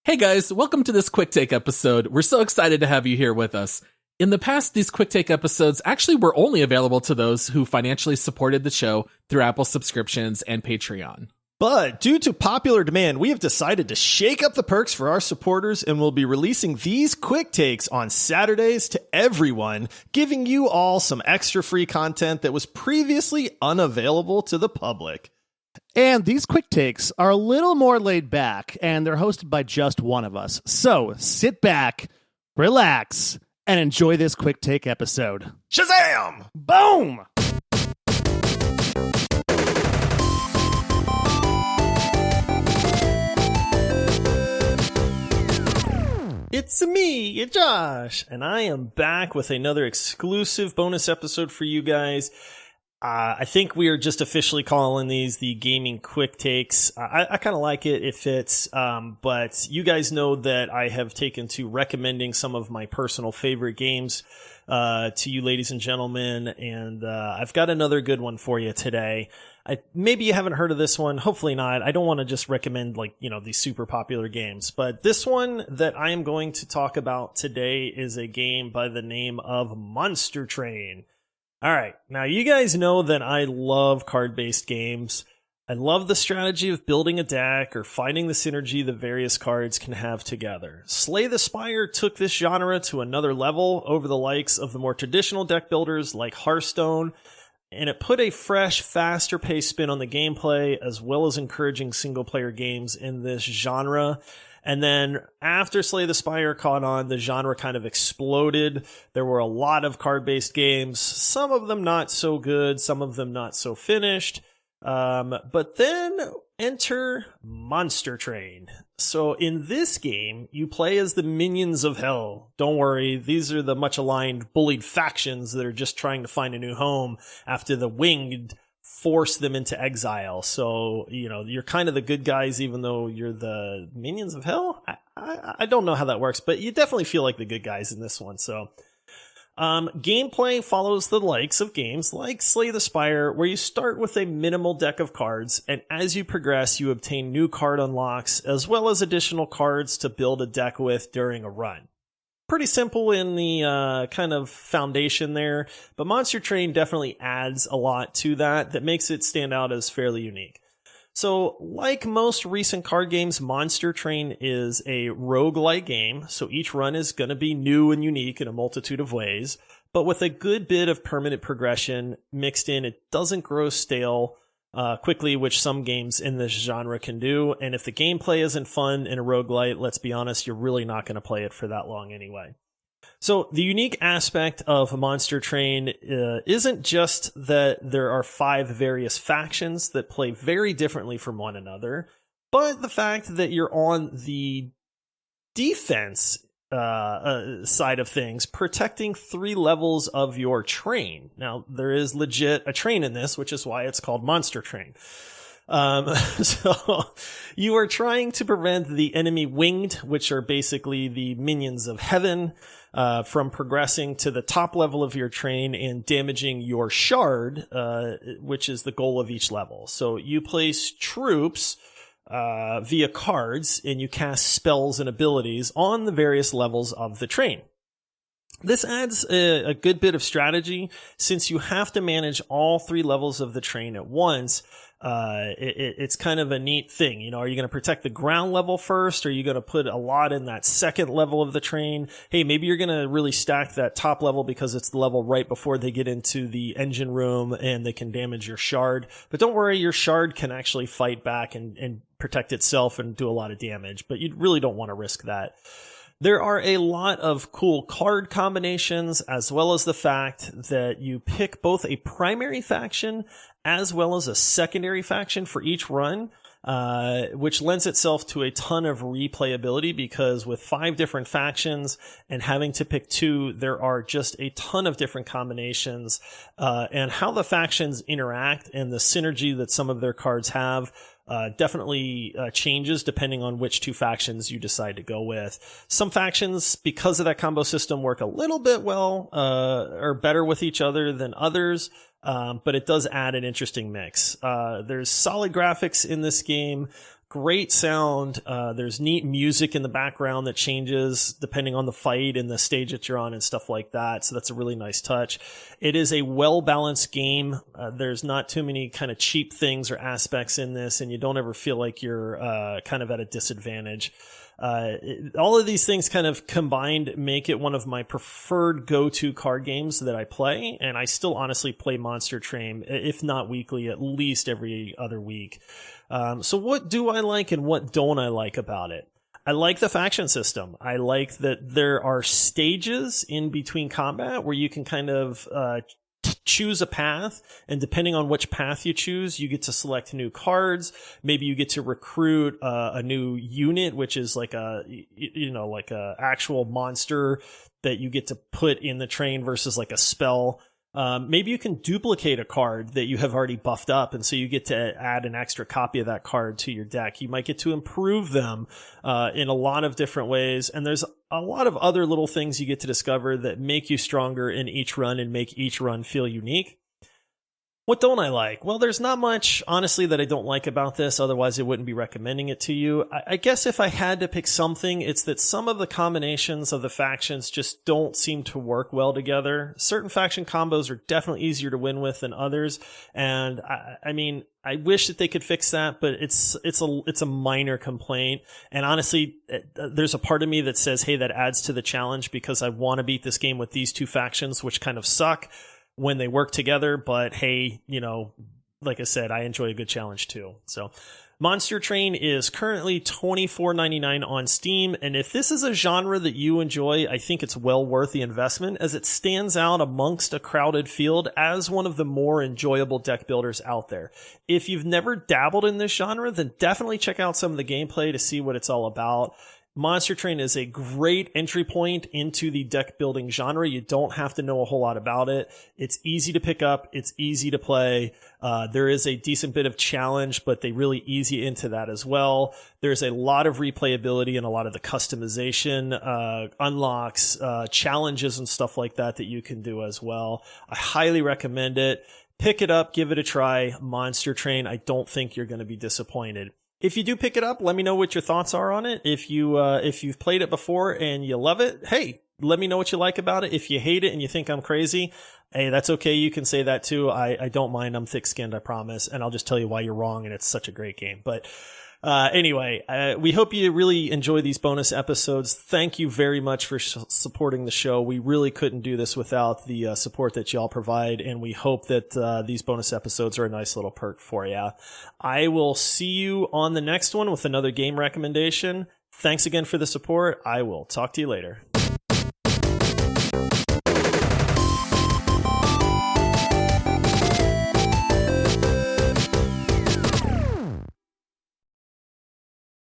Hey guys, welcome to this quick take episode. We're so excited to have you here with us. In the past, these quick take episodes actually were only available to those who financially supported the show through Apple subscriptions and Patreon. But due to popular demand, we have decided to shake up the perks for our supporters and will be releasing these quick takes on Saturdays to everyone, giving you all some extra free content that was previously unavailable to the public. And these quick takes are a little more laid back, and they're hosted by just one of us. So sit back, relax, and enjoy this quick take episode. Shazam! Boom! It's me, Josh, and I am back with another exclusive bonus episode for you guys. I think we are just officially calling these the gaming quick takes. I kind of like it. It fits. But you guys know that I have taken to recommending some of my personal favorite games to you ladies and gentlemen. And I've got another good one for you today. Maybe you haven't heard of this one. Hopefully not. I don't want to just recommend these super popular games. But this one that I am going to talk about today is a game by the name of Monster Train. All right. Now, you guys know that I love card-based games. I love the strategy of building a deck or finding the synergy that various cards can have together. Slay the Spire took this genre to another level over the likes of the more traditional deck builders like Hearthstone, and it put a fresh, faster-paced spin on the gameplay, as well as encouraging single-player games in this genre. And then after Slay the Spire caught on, the genre kind of exploded. There were a lot of card-based games, some of them not so good, some of them not so finished. But then enter Monster Train. So in this game, you play as the minions of hell. Don't worry, these are the much-aligned, bullied factions that are just trying to find a new home after the Winged force them into exile. So, you're kind of the good guys, even though you're the minions of hell. I don't know how that works, but you definitely feel like the good guys in this one. So, gameplay follows the likes of games like Slay the Spire, where you start with a minimal deck of cards, and as you progress, you obtain new card unlocks, as well as additional cards to build a deck with during a run. Pretty simple in the kind of foundation there, but Monster Train definitely adds a lot to that makes it stand out as fairly unique. So, like most recent card games, Monster Train is a roguelike game, so each run is going to be new and unique in a multitude of ways, but with a good bit of permanent progression mixed in. It doesn't grow stale quickly, which some games in this genre can do. And if the gameplay isn't fun in a roguelite, let's be honest, you're really not going to play it for that long anyway. So the unique aspect of Monster Train isn't just that there are 5 various factions that play very differently from one another, but the fact that you're on the defense side of things, protecting 3 levels of your train. Now, there is legit a train in this, which is why it's called Monster Train. So you are trying to prevent the enemy Winged, which are basically the minions of heaven, from progressing to the top level of your train and damaging your shard, which is the goal of each level. So you place troops via cards, and you cast spells and abilities on the various levels of the train. This adds a good bit of strategy, since you have to manage all 3 levels of the train at once. It's kind of a neat thing. Are you going to protect the ground level first? Or are you going to put a lot in that second level of the train? Hey, maybe you're going to really stack that top level because it's the level right before they get into the engine room and they can damage your shard. But don't worry, your shard can actually fight back and protect itself and do a lot of damage, but you really don't want to risk that. There are a lot of cool card combinations, as well as the fact that you pick both a primary faction as well as a secondary faction for each run, which lends itself to a ton of replayability, because with 5 different factions and having to pick 2, there are just a ton of different combinations, and how the factions interact and the synergy that some of their cards have definitely changes depending on which 2 factions you decide to go with. Some factions, because of that combo system, work a little bit well or better with each other than others, but it does add an interesting mix. There's solid graphics in this game. great sound. There's neat music in the background that changes depending on the fight and the stage that you're on and stuff like that. So that's a really nice touch. It is a well-balanced game. There's not too many kind of cheap things or aspects in this, and you don't ever feel like you're kind of at a disadvantage. All of these things kind of combined make it one of my preferred go-to card games that I play, and I still honestly play Monster Train, if not weekly, at least every other week. So what do I like and what don't I like about it? I like the faction system. I like that there are stages in between combat where you can kind of choose a path, and depending on which path you choose, you get to select new cards. Maybe you get to recruit a new unit, which is like a actual monster that you get to put in the train versus like a spell. Maybe you can duplicate a card that you have already buffed up, and so you get to add an extra copy of that card to your deck. You might get to improve them in a lot of different ways, and there's a lot of other little things you get to discover that make you stronger in each run and make each run feel unique. What don't I like? Well, there's not much, honestly, that I don't like about this. Otherwise, I wouldn't be recommending it to you. I guess if I had to pick something, it's that some of the combinations of the factions just don't seem to work well together. Certain faction combos are definitely easier to win with than others. And I mean, I wish that they could fix that, but it's a minor complaint. And honestly, there's a part of me that says, hey, that adds to the challenge because I want to beat this game with these two factions, which kind of suck when they work together. But hey, like I said, I enjoy a good challenge too. So Monster Train is currently $24.99 on Steam, and if this is a genre that you enjoy, I think it's well worth the investment, as it stands out amongst a crowded field as one of the more enjoyable deck builders out there. If you've never dabbled in this genre, then definitely check out some of the gameplay to see what it's all about. Monster Train is a great entry point into the deck building genre. You don't have to know a whole lot about it. It's easy to pick up. It's easy to play. There is a decent bit of challenge, but they really ease you into that as well. There's a lot of replayability and a lot of the customization, unlocks, challenges and stuff like that you can do as well. I highly recommend it. Pick it up. Give it a try. Monster Train. I don't think you're going to be disappointed. If you do pick it up, let me know what your thoughts are on it. If you've played it before and you love it, hey, let me know what you like about it. If you hate it and you think I'm crazy, hey, that's okay. You can say that too. I don't mind. I'm thick-skinned, I promise. And I'll just tell you why you're wrong, and it's such a great game. But anyway, we hope you really enjoy these bonus episodes. Thank you very much for supporting the show. We really couldn't do this without the support that y'all provide, and we hope that these bonus episodes are a nice little perk for you. I will see you on the next one with another game recommendation. Thanks again for the support. I will talk to you later.